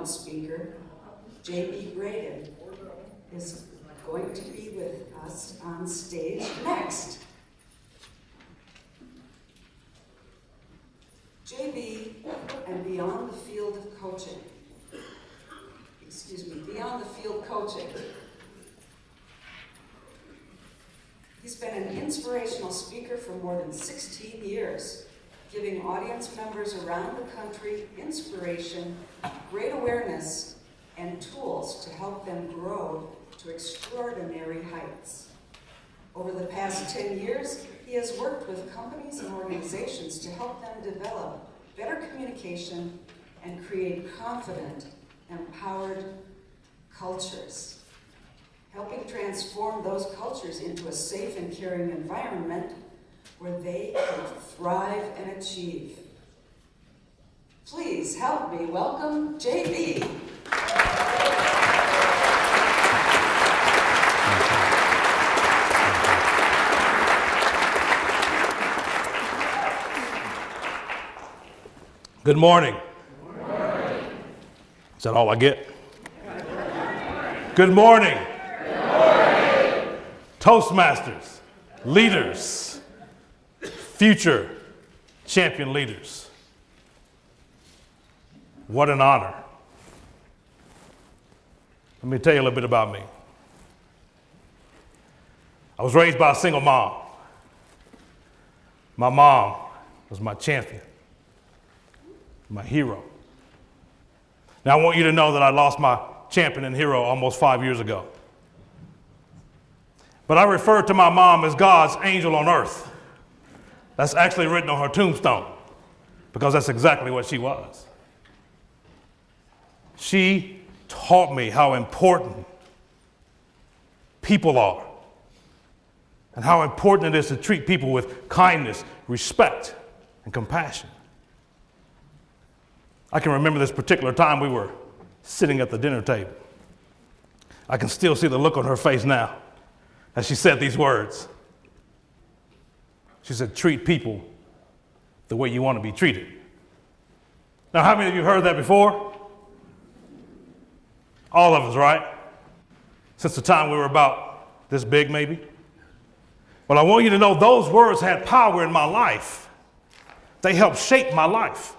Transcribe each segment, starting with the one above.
keynote speaker, J.B. Graydon, is going to be with us on stage next. J.B. and Beyond the Field Coaching. Beyond the Field Coaching. He's been an inspirational speaker for more than 16 years, giving audience members around the country inspiration, great awareness, and tools to help them grow to extraordinary heights. Over the past 10 years, he has worked with companies and organizations to help them develop better communication and create confident, empowered cultures, helping transform those cultures into a safe and caring environment where they can thrive and achieve. Please help me welcome J.B. Good morning. Good morning. Is that all I get? Good morning. Good morning. Toastmasters, leaders, future champion leaders. What an honor. Let me tell you a little bit about me. I was raised by a single mom. My mom was my champion, my hero. Now I want you to know that I lost my champion and hero almost 5 years ago. But I refer to my mom as God's angel on earth. That's actually written on her tombstone, because that's exactly what she was. She taught me how important people are and how important it is to treat people with kindness, respect, and compassion. I can remember this particular time we were sitting at the dinner table. I can still see the look on her face now as she said these words. She said, treat people the way you want to be treated. Now, how many of you heard that before? All of us, right? Since the time we were about this big, maybe. But I want you to know those words had power in my life. They helped shape my life.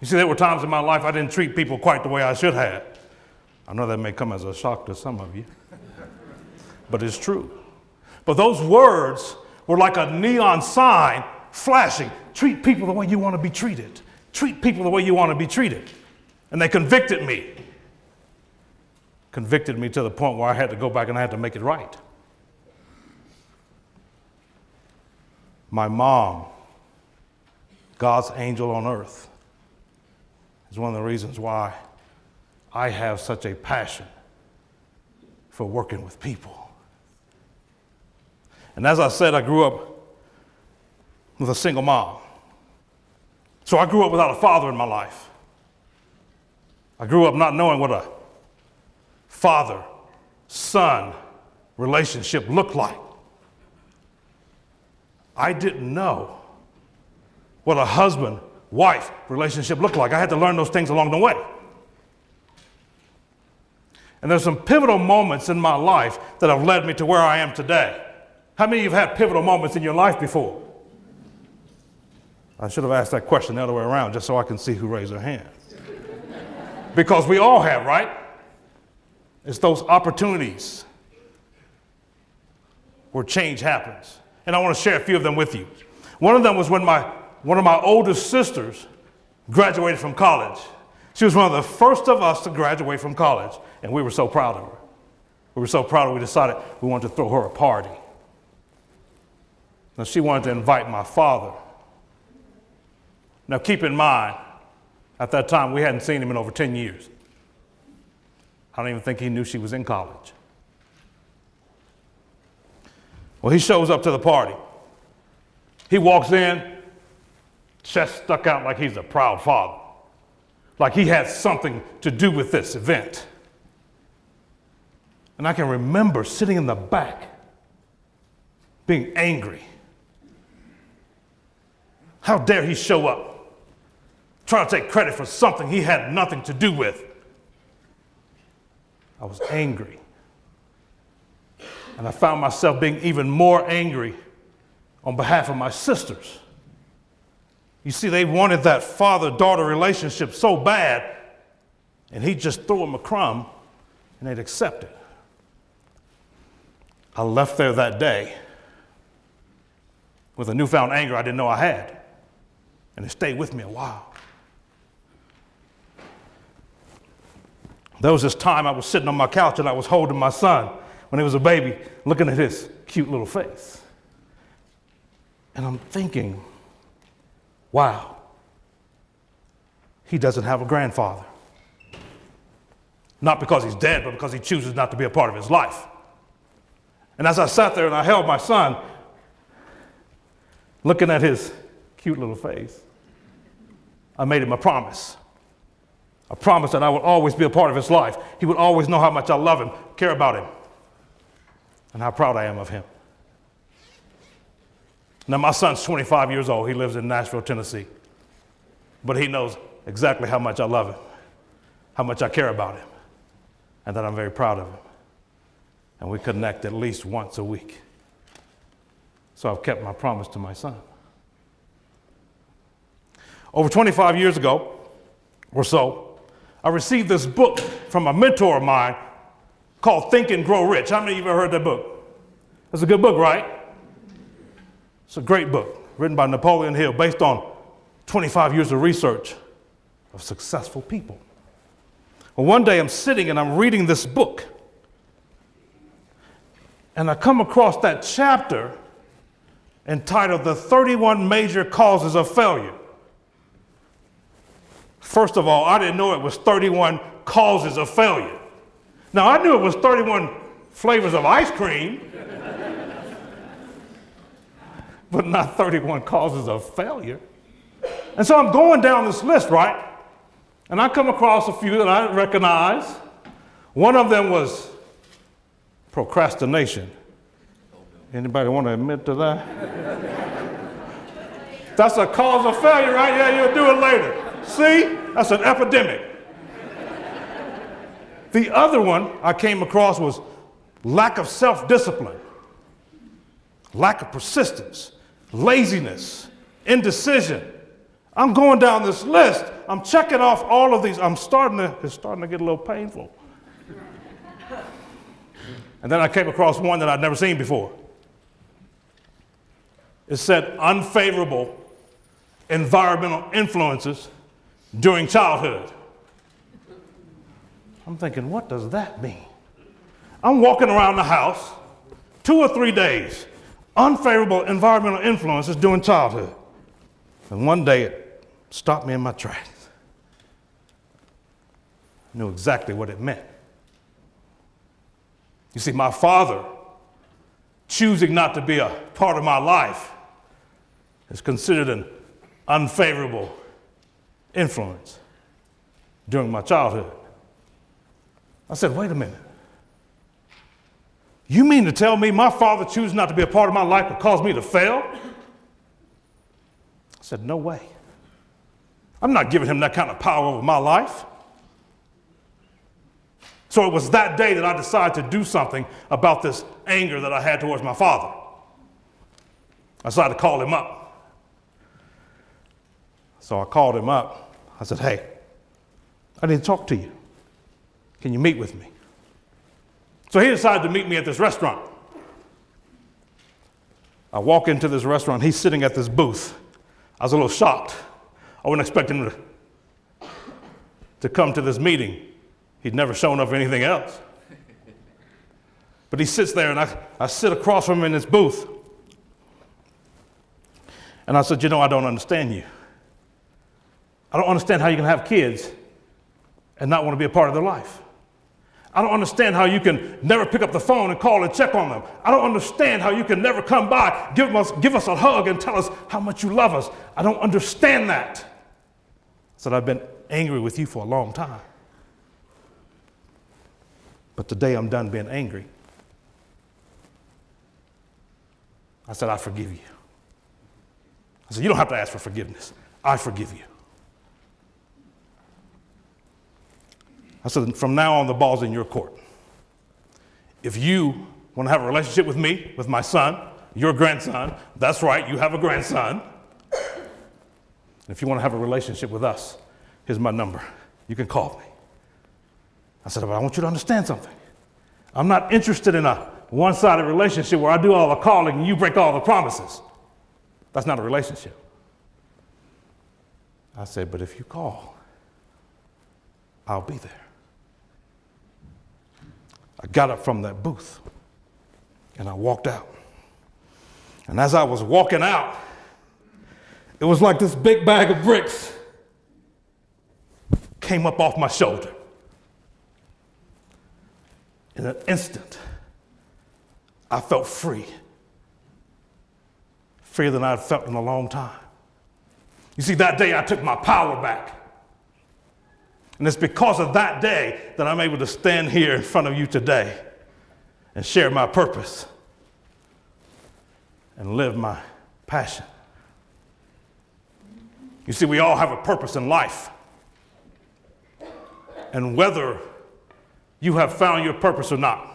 You see, there were times in my life I didn't treat people quite the way I should have. I know that may come as a shock to some of you, but it's true. But those words were like a neon sign flashing. Treat people the way you want to be treated. Treat people the way you want to be treated. And they convicted me. Convicted me to the point where I had to go back and I had to make it right. My mom, God's angel on earth, is one of the reasons why I have such a passion for working with people. And as I said, I grew up with a single mom. So I grew up without a father in my life. I grew up not knowing what a father-son relationship looked like. I didn't know what a husband-wife relationship looked like. I had to learn those things along the way. And there's some pivotal moments in my life that have led me to where I am today. How many of you have had pivotal moments in your life before? I should have asked that question the other way around just so I can see who raised their hand. Because we all have, right? It's those opportunities where change happens. And I want to share a few of them with you. One of them was when one of my oldest sisters graduated from college. She was one of the first of us to graduate from college, and we were so proud of her. We were so proud of her, we decided we wanted to throw her a party. Now, she wanted to invite my father. Now, keep in mind, at that time, we hadn't seen him in over 10 years. I don't even think he knew she was in college. Well, he shows up to the party. He walks in, chest stuck out like he's a proud father, like he had something to do with this event. And I can remember sitting in the back, being angry. How dare he show up trying to take credit for something he had nothing to do with. I was angry. And I found myself being even more angry on behalf of my sisters. You see, they wanted that father-daughter relationship so bad, and he'd just throw them a crumb, and they'd accept it. I left there that day with a newfound anger I didn't know I had, and it stayed with me a while. There was this time I was sitting on my couch and I was holding my son when he was a baby, looking at his cute little face. And I'm thinking, wow, he doesn't have a grandfather. Not because he's dead, but because he chooses not to be a part of his life. And as I sat there and I held my son, looking at his cute little face, I made him a promise. A promise that I would always be a part of his life. He would always know how much I love him, care about him, and how proud I am of him. Now, my son's 25 years old. He lives in Nashville, Tennessee. But he knows exactly how much I love him, how much I care about him, and that I'm very proud of him. And we connect at least once a week. So I've kept my promise to my son. Over 25 years ago or so, I received this book from a mentor of mine called Think and Grow Rich. How many of you have ever heard that book? It's a good book, right? It's a great book written by Napoleon Hill based on 25 years of research of successful people. Well, one day I'm sitting and I'm reading this book, and I come across that chapter entitled The 31 Major Causes of Failure. First of all, I didn't know it was 31 causes of failure. Now, I knew it was 31 flavors of ice cream, but not 31 causes of failure. And so I'm going down this list, right? And I come across a few that I recognize. One of them was procrastination. Anybody want to admit to that? That's a cause of failure, right? Yeah, you'll do it later. See? That's an epidemic. The other one I came across was lack of self-discipline, lack of persistence, laziness, indecision. I'm going down this list. I'm checking off all of these. It's starting to get a little painful. And then I came across one that I'd never seen before. It said unfavorable environmental influences during childhood. I'm thinking, what does that mean? I'm walking around the house 2 or 3 days, unfavorable environmental influences during childhood. And one day it stopped me in my tracks. I knew exactly what it meant. You see, my father choosing not to be a part of my life is considered an unfavorable influence during my childhood. I said, wait a minute. You mean to tell me my father choosing not to be a part of my life would cause me to fail? I said, no way. I'm not giving him that kind of power over my life. So it was that day that I decided to do something about this anger that I had towards my father. I decided to call him up. So I called him up. I said, hey, I need to talk to you. Can you meet with me? So he decided to meet me at this restaurant. I walk into this restaurant. He's sitting at this booth. I was a little shocked. I wasn't expecting him to come to this meeting. He'd never shown up for anything else. But he sits there, and I sit across from him in this booth. And I said, I don't understand you. I don't understand how you can have kids and not want to be a part of their life. I don't understand how you can never pick up the phone and call and check on them. I don't understand how you can never come by, give us a hug and tell us how much you love us. I don't understand that. I said, I've been angry with you for a long time. But today I'm done being angry. I said, I forgive you. I said, you don't have to ask for forgiveness. I forgive you. I said, from now on, the ball's in your court. If you want to have a relationship with me, with my son, your grandson, that's right, you have a grandson. If you want to have a relationship with us, here's my number. You can call me. I said, but I want you to understand something. I'm not interested in a one-sided relationship where I do all the calling and you break all the promises. That's not a relationship. I said, but if you call, I'll be there. I got up from that booth and I walked out. And as I was walking out, it was like this big bag of bricks came up off my shoulder. In an instant, I felt free. Freer than I'd felt in a long time. You see, that day I took my power back. And it's because of that day that I'm able to stand here in front of you today and share my purpose and live my passion. You see, we all have a purpose in life. And whether you have found your purpose or not,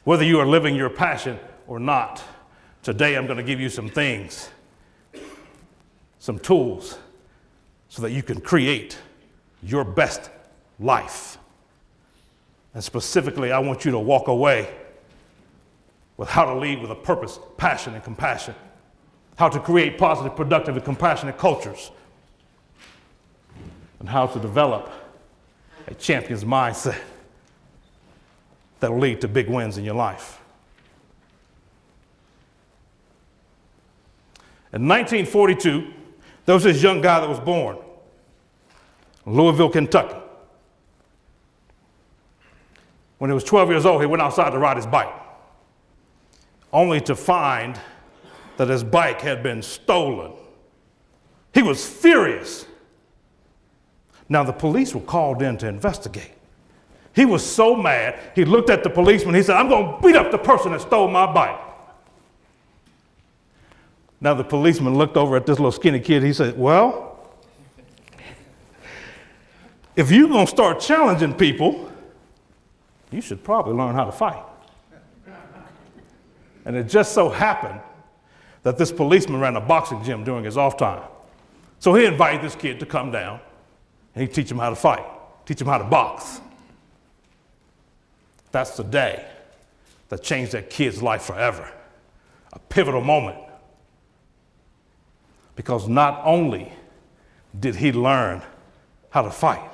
whether you are living your passion or not, today I'm going to give you some things, some tools, so that you can create your best life. And specifically, I want you to walk away with how to lead with a purpose, passion, and compassion. How to create positive, productive, and compassionate cultures. And how to develop a champion's mindset that will lead to big wins in your life. In 1942, there was this young guy that was born in Louisville, Kentucky. When he was 12 years old, he went outside to ride his bike, only to find that his bike had been stolen. He was furious. Now, the police were called in to investigate. He was so mad, he looked at the policeman. He said, I'm going to beat up the person that stole my bike. Now, the policeman looked over at this little skinny kid. He said, well, if you're going to start challenging people, you should probably learn how to fight. And it just so happened that this policeman ran a boxing gym during his off time. So he invited this kid to come down and he'd teach him how to fight, teach him how to box. That's the day that changed that kid's life forever. A pivotal moment. Because not only did he learn how to fight,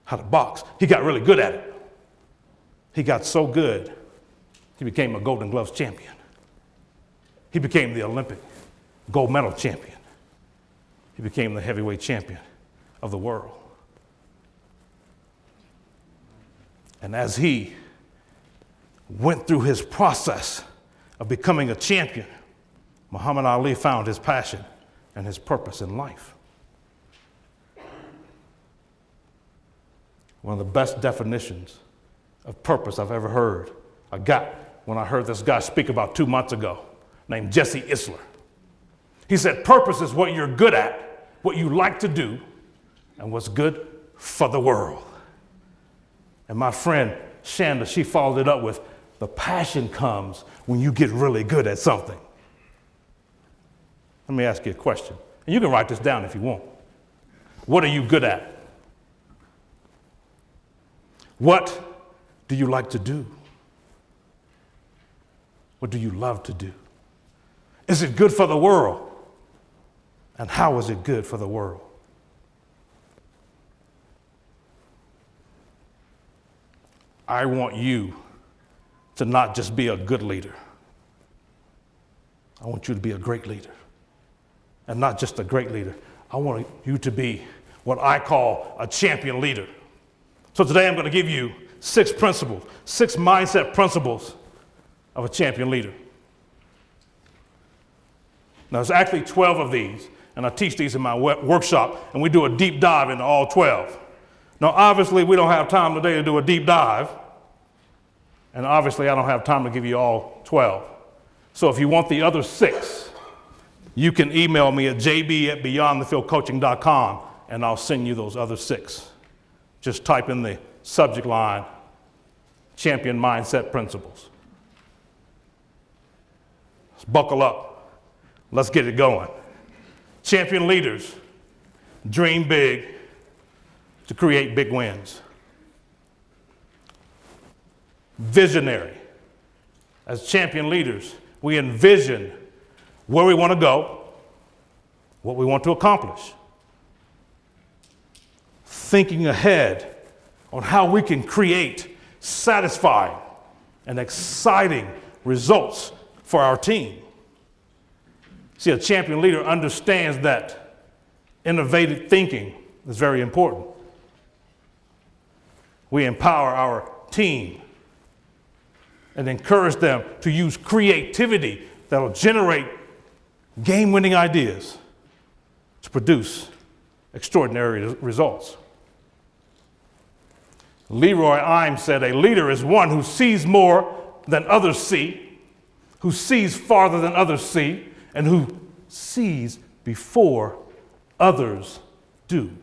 how to box, he got really good at it. He got so good, he became a Golden Gloves champion. He became the Olympic gold medal champion. He became the heavyweight champion of the world. And as he went through his process of becoming a champion, Muhammad Ali found his passion and his purpose in life. One of the best definitions of purpose I've ever heard, I got when I heard this guy speak about 2 months ago, named Jesse Isler. He said, purpose is what you're good at, what you like to do, and what's good for the world. And my friend Shanda, she followed it up with, the passion comes when you get really good at something. Let me ask you a question. And you can write this down if you want. What are you good at? What do you like to do? What do you love to do? Is it good for the world? And how is it good for the world? I want you to not just be a good leader. I want you to be a great leader. And not just a great leader. I want you to be what I call a champion leader. So today I'm going to give you 6 principles, 6 mindset principles of a champion leader. Now, there's actually 12 of these, and I teach these in my workshop, and we do a deep dive into all 12. Now, obviously, we don't have time today to do a deep dive, and obviously, I don't have time to give you all 12. So if you want the other 6, you can email me at jb@beyondthefieldcoaching.com, and I'll send you those other 6 just type in the subject line, champion mindset principles. Let's buckle up. Let's get it going. Champion leaders dream big to create big wins. Visionary. As champion leaders, we envision where we want to go, what we want to accomplish. Thinking ahead on how we can create satisfying and exciting results for our team. See, a champion leader understands that innovative thinking is very important. We empower our team and encourage them to use creativity that will generate game-winning ideas to produce extraordinary results. Leroy Imes said, "A leader is one who sees more than others see, who sees farther than others see, and who sees before others do."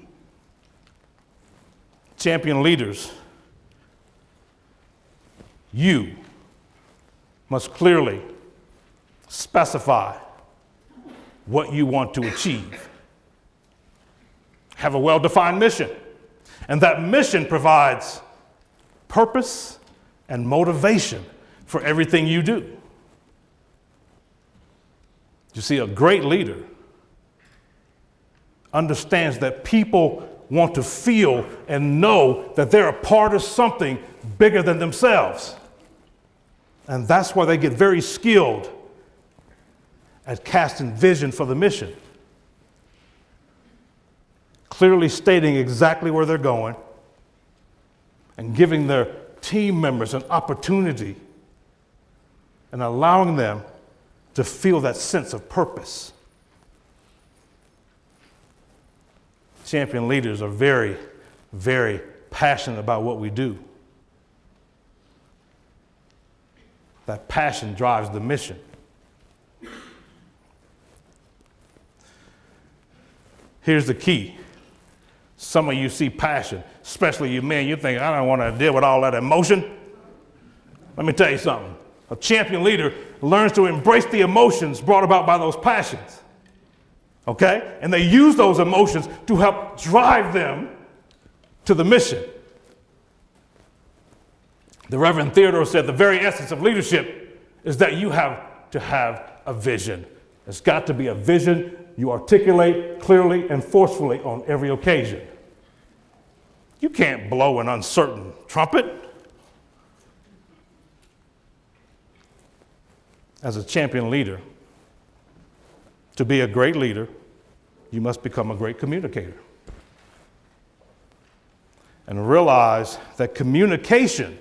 Champion leaders, you must clearly specify what you want to achieve. Have a well-defined mission, and that mission provides purpose and motivation for everything you do. You see, a great leader understands that people want to feel and know that they're a part of something bigger than themselves. And that's why they get very skilled at casting vision for the mission, clearly stating exactly where they're going and giving their team members an opportunity and allowing them to feel that sense of purpose. Champion leaders are very, very passionate about what we do. That passion drives the mission. Here's the key. Some of you see passion, especially you men, you think, I don't want to deal with all that emotion. Let me tell you something. A champion leader learns to embrace the emotions brought about by those passions. Okay? And they use those emotions to help drive them to the mission. The Reverend Theodore said the very essence of leadership is that you have to have a vision. There's got to be a vision you articulate clearly and forcefully on every occasion. You can't blow an uncertain trumpet. As a champion leader, to be a great leader, you must become a great communicator. And realize that communication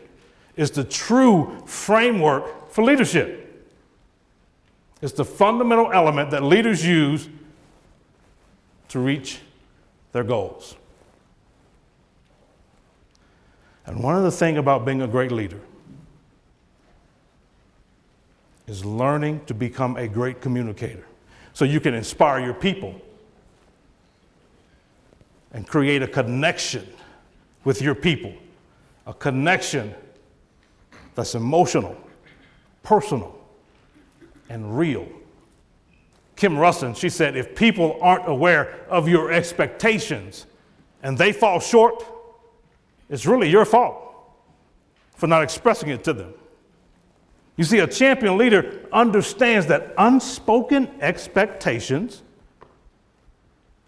is the true framework for leadership. It's the fundamental element that leaders use to reach their goals. And one of the things about being a great leader is learning to become a great communicator so you can inspire your people and create a connection with your people, a connection that's emotional, personal, and real. Kim Russin, she said, if people aren't aware of your expectations and they fall short, it's really your fault for not expressing it to them. You see, a champion leader understands that unspoken expectations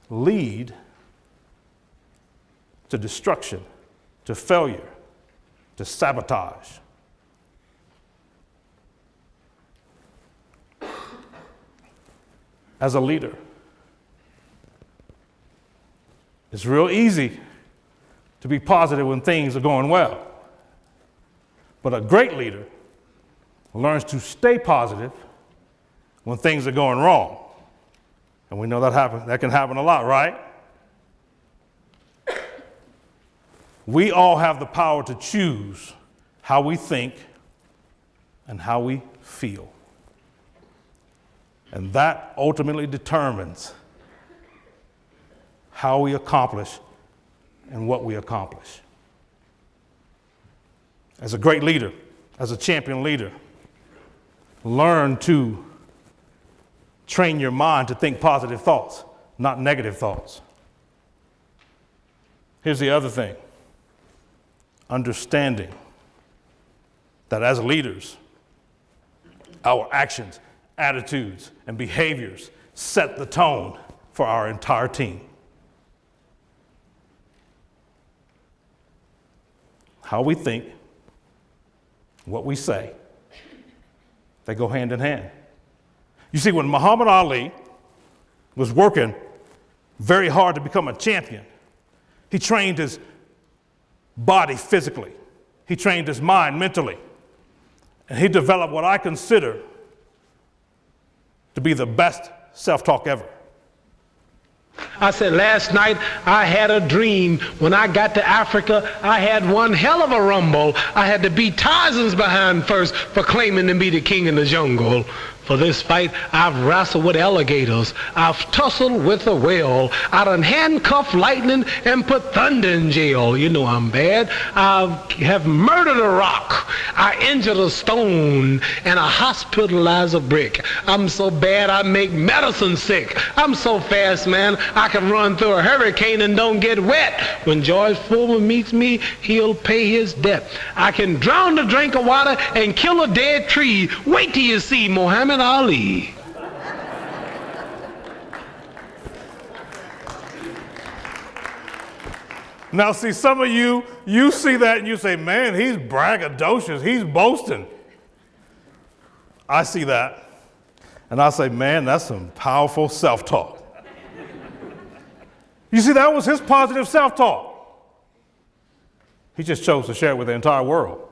lead to destruction, to failure, to sabotage. As a leader, it's real easy to be positive when things are going well. But a great leader learns to stay positive when things are going wrong. And we know that can happen a lot, right? We all have the power to choose how we think and how we feel. And that ultimately determines how we accomplish in what we accomplish. As a great leader, as a champion leader, learn to train your mind to think positive thoughts, not negative thoughts. Here's the other thing. Understanding that as leaders, our actions, attitudes, and behaviors set the tone for our entire team. How we think, what we say, they go hand in hand. You see, when Muhammad Ali was working very hard to become a champion, he trained his body physically. He trained his mind mentally. And he developed what I consider to be the best self-talk ever. I said, last night I had a dream. When I got to Africa, I had one hell of a rumble. I had to beat Tarzan's behind first for claiming to be the king in the jungle. For this fight, I've wrestled with alligators. I've tussled with a whale. I done handcuffed lightning and put thunder in jail. You know I'm bad. I have murdered a rock. I injured a stone, and I hospitalized a brick. I'm so bad I make medicine sick. I'm so fast, man, I can run through a hurricane and don't get wet. When George Foreman meets me, he'll pay his debt. I can drown a drink of water and kill a dead tree. Wait till you see Muhammad Ali. Now, see, some of you see that and you say, man, he's braggadocious, he's boasting. I see that, and I say, man, that's some powerful self-talk. You see, that was his positive self-talk. He just chose to share it with the entire world.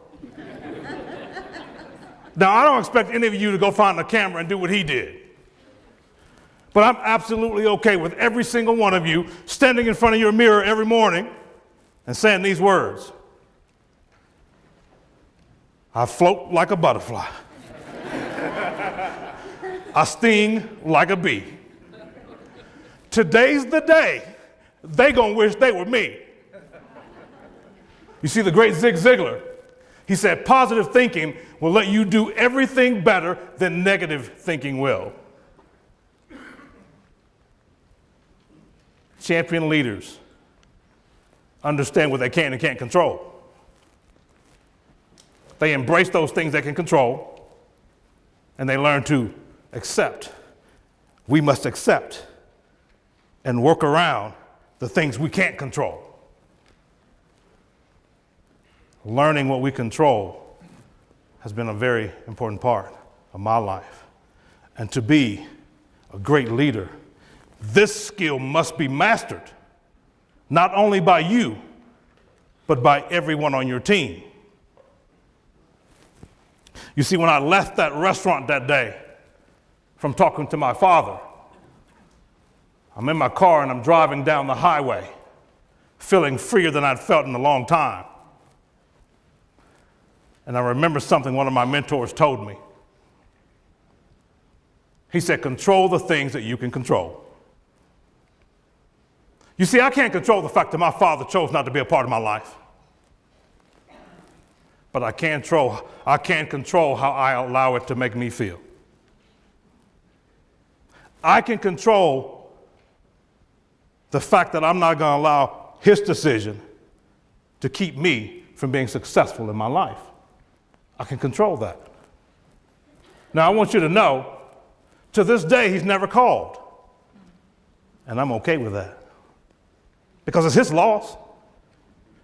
Now, I don't expect any of you to go find a camera and do what he did. But I'm absolutely okay with every single one of you standing in front of your mirror every morning and saying these words. I float like a butterfly. I sting like a bee. Today's the day they gonna wish they were me. You see, the great Zig Ziglar, he said, positive thinking will let you do everything better than negative thinking will. Champion leaders understand what they can and can't control. They embrace those things they can control, and they learn to accept. We must accept and work around the things we can't control. Learning what we control has been a very important part of my life. And to be a great leader, this skill must be mastered, not only by you, but by everyone on your team. You see, when I left that restaurant that day from talking to my father, I'm in my car and I'm driving down the highway, feeling freer than I'd felt in a long time. And I remember something one of my mentors told me. He said, control the things that you can control. You see, I can't control the fact that my father chose not to be a part of my life. But I can control how I allow it to make me feel. I can control the fact that I'm not going to allow his decision to keep me from being successful in my life. I can control that. Now, I want you to know, to this day, he's never called. And I'm okay with that. Because it's his loss.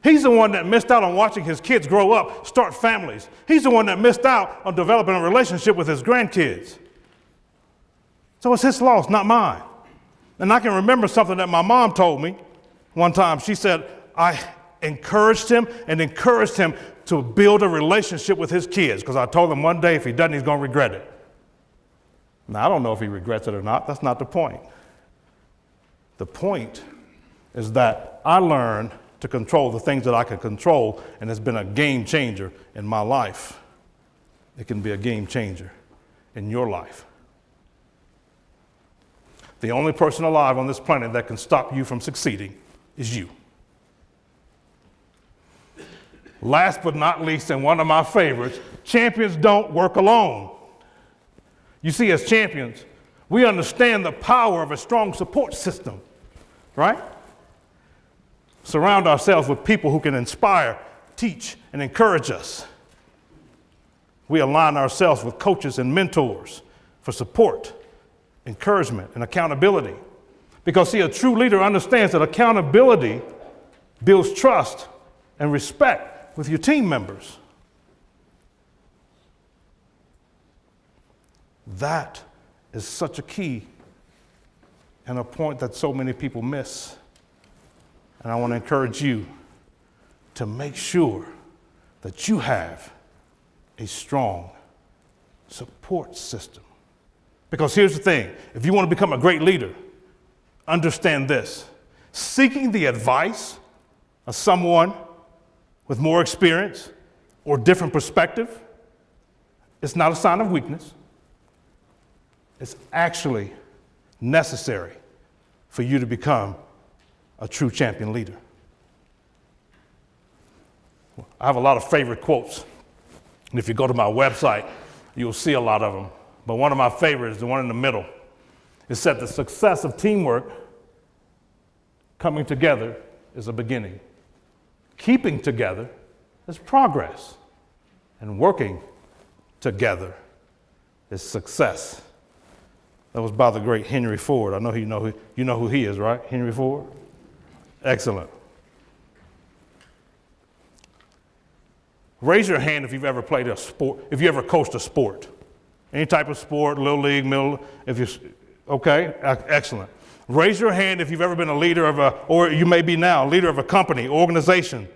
He's the one that missed out on watching his kids grow up, start families. He's the one that missed out on developing a relationship with his grandkids. So it's his loss, not mine. And I can remember something that my mom told me one time. She said, I encouraged him to build a relationship with his kids, because I told him one day if he doesn't, he's going to regret it. Now, I don't know if he regrets it or not. That's not the point. The point is that I learned to control the things that I can control, and it's been a game changer in my life. It can be a game changer in your life. The only person alive on this planet that can stop you from succeeding is you. Last but not least, and one of my favorites, champions don't work alone. You see, as champions, we understand the power of a strong support system, right? Surround ourselves with people who can inspire, teach, and encourage us. We align ourselves with coaches and mentors for support, encouragement, and accountability. Because, see, a true leader understands that accountability builds trust and respect with your team members. That is such a key and a point that so many people miss. And I want to encourage you to make sure that you have a strong support system. Because here's the thing, if you want to become a great leader, understand this. Seeking the advice of someone with more experience or different perspective is not a sign of weakness. It's actually necessary for you to become a true champion leader. I have a lot of favorite quotes. And if you go to my website, you'll see a lot of them. But one of my favorites, the one in the middle, it said the success of teamwork coming together is a beginning. Keeping together is progress. And working together is success. That was by the great Henry Ford. I know you know who he is, right? Henry Ford? Excellent. Raise your hand if you've ever played a sport, if you ever coached a sport. Any type of sport, little league, middle, okay, excellent. Raise your hand if you've ever been a leader or you may be now, leader of a company, organization,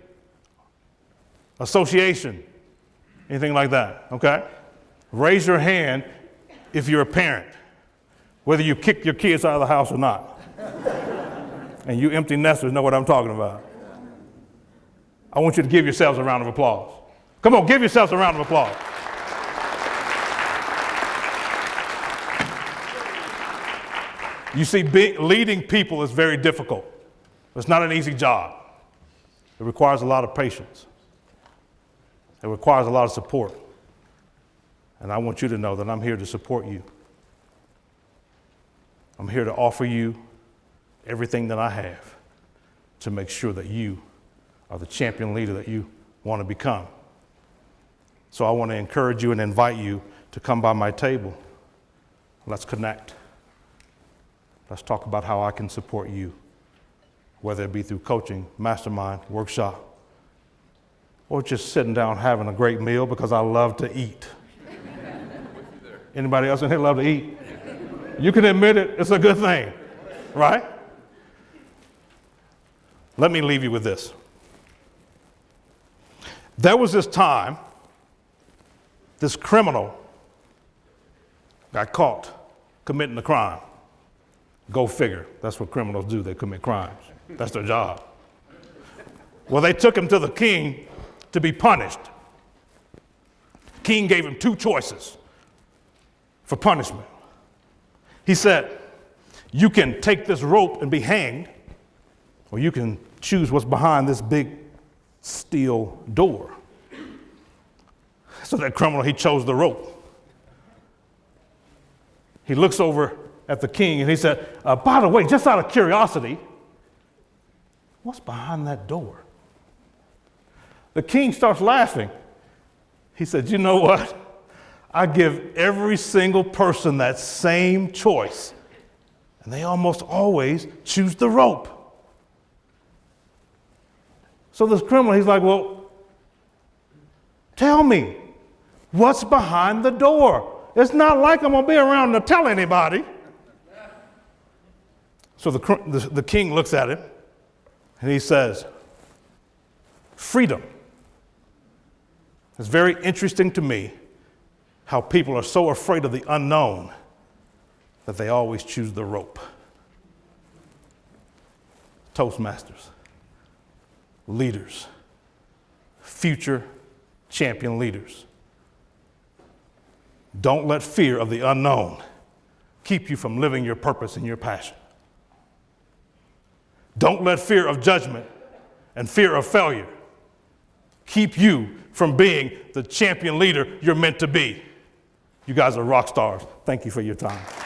association, anything like that, okay? Raise your hand if you're a parent, whether you kick your kids out of the house or not. And you empty nesters know what I'm talking about. I want you to give yourselves a round of applause. Come on, give yourselves a round of applause. You see, leading people is very difficult. It's not an easy job. It requires a lot of patience. It requires a lot of support. And I want you to know that I'm here to support you. I'm here to offer you everything that I have to make sure that you are the champion leader that you want to become. So I want to encourage you and invite you to come by my table. Let's connect. Let's talk about how I can support you, whether it be through coaching, mastermind, workshop, or just sitting down having a great meal because I love to eat. Anybody else in here love to eat? You can admit it, it's a good thing, right? Let me leave you with this. There was this time, this criminal got caught committing a crime. Go figure. That's what criminals do. They commit crimes. That's their job. Well, they took him to the king to be punished. King gave him two choices for punishment. He said, you can take this rope and be hanged, or you can choose what's behind this big steel door. So that criminal, he chose the rope. He looks over at the king and he said, by the way, just out of curiosity, what's behind that door? The king starts laughing. He said, you know what? I give every single person that same choice, and they almost always choose the rope. So this criminal, he's like, well, tell me, what's behind the door? It's not like I'm going to be around to tell anybody. So the king looks at him, and he says, freedom. It's very interesting to me how people are so afraid of the unknown that they always choose the rope. Toastmasters, leaders, future champion leaders. Don't let fear of the unknown keep you from living your purpose and your passion. Don't let fear of judgment and fear of failure keep you from being the champion leader you're meant to be. You guys are rock stars. Thank you for your time.